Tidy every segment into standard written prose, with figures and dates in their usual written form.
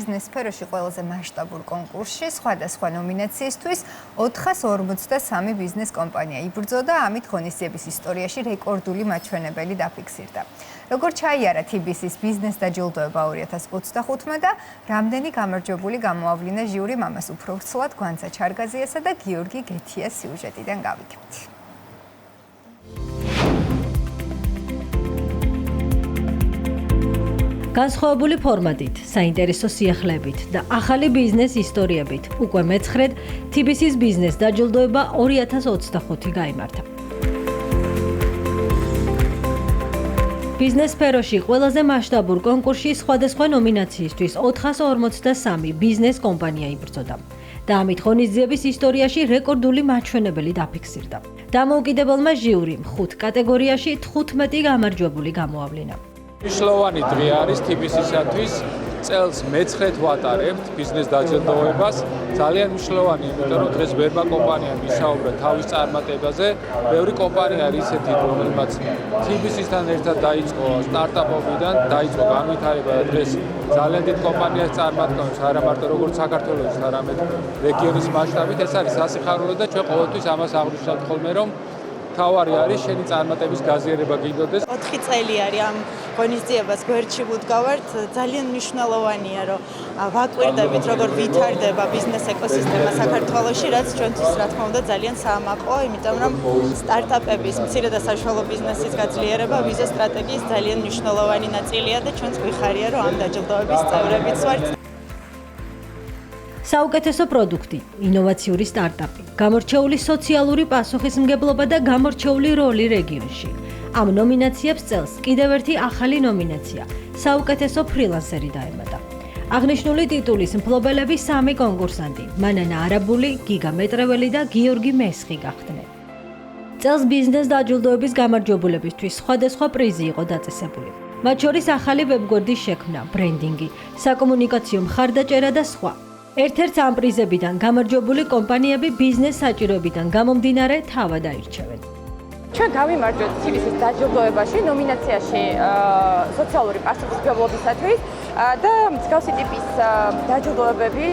ბიზნეს სფეროში ყველაზე მასშტაბურ კონკურსში სხვადასხვა ნომინაციისთვის 453 ბიზნეს კომპანია იბრძოდა, ამით ღონისძიების ისტორიაში რეკორდული მაჩვენებელი დაფიქსირდა. Როგორც ჩაიარა TBC-ის ბიზნეს დაჯილდოება 2025-მე და რამდენი გამარჯვებული გამოავლინა ჟიურიმ, ამას უფრო ვრცლად გვანცა ჩარგაზიასა და გიორგი გეთიას სიუჟეტიდან გავიგებთ. განსხვავებული ფორმატით, საინტერესო სიახლეებით და ახალი ბიზნეს ისტორიებით უკვე მეცხრედ TBC-ის ბიზნეს დაჯილდოება 2025 გაიმართა. ბიზნეს სფეროში ყველაზე მასშტაბურ კონკურსში სხვადასხვა ნომინაციისთვის 453 ბიზნეს კომპანია იბრძოდა და ამით ღონისძიების ისტორიაში რეკორდული მაჩვენებელი დაფიქსირდა. დამოუკიდებელმა ჟიურიმ 5 კატეგორიაში 15 გამარჯვებული გამოავლინა. მნიშვნელოვანი დღე არის TBC-ისათვის, წელს მეცხრედ ვატარებთ ბიზნეს დაჯილდოებას. ძალიან მნიშვნელოვანი, იმიტომ რომ დღეს ვერმა კომპანიამ ისაუბრა თავის წარმატებაზე. ბევრი კომპანია არის ისეთი, რომელმაც TBC-ისთან ერთად დაიწყო სტარტაპობიდან, დაიწყო განვითარება და დღეს ძალიან დიდ კომპანიას წარმატებს, არა მარტო როგორც საქართველოს, არამედ რეგიონის მასშტაბით. ეს არის სასიხარულო და ჩვენ ყოველთვის ამას აღვნიშნავთ ხოლმე, რომ თავარი არის შენი წარმატების გაზიარება გინდოდეს. 4 წელი არის ამ ღონისძიებას გვერდში ვუდგავართ. ძალიან მნიშვნელოვანია, რომ ვაკვირდებით, როგორ ვითარდება ბიზნეს ეკოსისტემა საქართველოში, რაც ჩვენთვის რა თქმა უნდა ძალიან საამაყოა, იმიტომ რომ სტარტაპების, მცირე და საშუალო ბიზნესის გაძლიერება ვიზა სტრატეგიის ძალიან მნიშვნელოვანი ნაწილია და ჩვენს გვიხარია, რომ ამ დაჯილდოების წევრებიც ვართ. საუკეთესო პროდუქტი, ინოვაციური სტარტაპი, გამორჩეული სოციალური პასუხისმგებლობა და გამორჩეული როლი რეგიონში. ამ ნომინაციებს წელს კიდევ ერთი ახალი ნომინაცია, საუკეთესო ფრილანსერი დაემატა. აღნიშნული ტიტულის მფლობელები 3 კონკურსანტი, მანანა არაბული, გიგა მეტრეველი და გიორგი მესხი გახდნენ. წელს ბიზნეს დაჯილდოების გამარჯვებულებისთვის სხვადასხვა პრიზი იყო დაწესებული. მათ შორის ახალი ვებგვერდის შექმნა, ბრენდინგი, საკომუნიკაციო მხარდაჭერა და სხვა. ერთ-ერთ ამ პრიზებიდან გამარჯვებული კომპანიები ბიზნეს საჭიროებიდან გამომდინარე თავად აირჩევენ. ჩვენ გავიმარჯვეთ TBC-ის დაჯილდოებაში, ნომინაციაში სოციალური პასუხისმგებლობისათვის და მსგავსი ტიპის დაჯილდოებები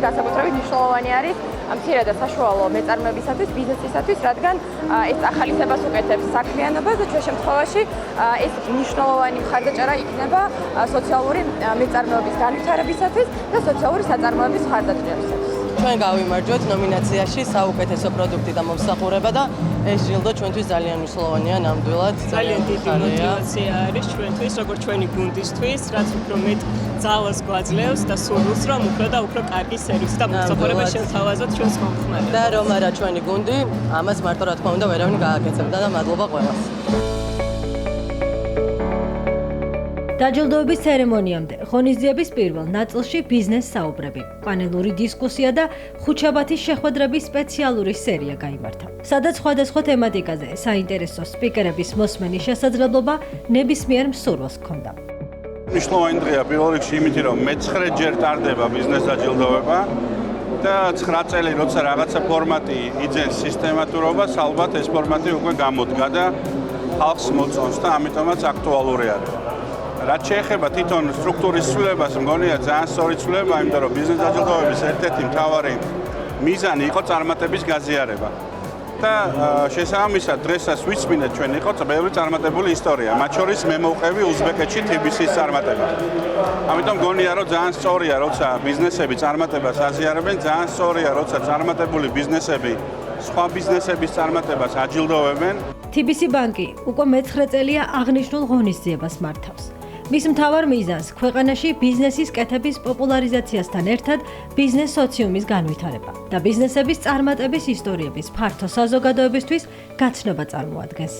განსაკუთრებით მნიშვნელოვანი არის მცირე და საშუალო მეწარმეებისათვის, ბიზნესისათვის, რადგან ეს ახალისებას უკეთებს საქმიანობას და ჩვენ შემთხვევაში ეს მნიშვნელოვანი მხარდაჭერა იქნება სოციალური მეწარმეობის განვითარებისათვის და სოციალური საწარმოების მხარდაჭერისათვის. ჩვენ გავიმარჯვეთ ნომინაციაში საუკეთესო პროდუქტი და მომსახურება და ეს ჯილდო ჩვენთვის ძალიან მნიშვნელოვანია ნამდვილად. ძალიან დიდი мотиваცია არის ჩვენთვის, როგორც ჩვენი გუნდისთვის, რაც უფრო მეტ ძალას გვაძლევს და სურვილს, რომ უფრო და უფრო კარგი სერვისი და მომსახურება შევთავაზოთ ჩვენს მომხმარებლებს. და რომ არა ჩვენი გუნდი, ამას მარტო რა თქმა უნდა ვერავინ გააკეთებდა და მადლობა ყველას. დაჯილდოების ცერემონიამდე ღონისძიების პირველ ნაწილში ბიზნეს საუბრები, პანელური დისკუსია და ხუთშაბათის შეხვედრების სპეციალური სერია გაიმართა. სადაც სხვადასხვა თემატიკაზე საინტერესო სპიკერების მოსმენის შესაძლებლობა ნებისმიერ მსურველს ჰქონდა. მნიშვნელოვანი დღეა პირველ რიგში იმით, რომ მეცხრედჯერ ტარდება ბიზნეს დაჯილდოება და 9 წელი როცა რაღაცა ფორმატი იძენს სისტემატურობას, ალბათ ეს ფორმატი უკვე გამოდგა და ხალხს მოწონს და ამიტომაც აქტუალური არის. რაც შეეხება თვითონ სტრუქტურის ცვლილებას, მგონია ძალიან სწორი ცვლილება, იმიტომ რომ ბიზნეს დაჯილდოების ერთ-ერთი მთავარი მიზანი იყო წარმატების გაზიარება. და შესაბამისად დღესაც ვისმინეთ ჩვენ იყო ბევრი წარმატებული ისტორია, მათ შორის მე მოვყევი უზბეკეთში TBC-ის წარმატება. ამიტომ მგონია რომ ძალიან სწორია, როცა ბიზნესები წარმატებას აზიარებენ, ძალიან სწორია, როცა წარმატებული ბიზნესები სხვა ბიზნესების წარმატებას აჯილდოვებენ. TBC ბანკი უკვე მე-9 წელია აღნიშნულ ღონისძიებას მართავს. მის მთავარ მიზანს ქვეყანაში ბიზნესის კეთების პოპულარიზაციასთან ერთად ბიზნეს სოციუმის განვითარება და ბიზნესების წარმატების ისტორიების ფართო საზოგადოებისთვის გაცნობა წარმოადგენს.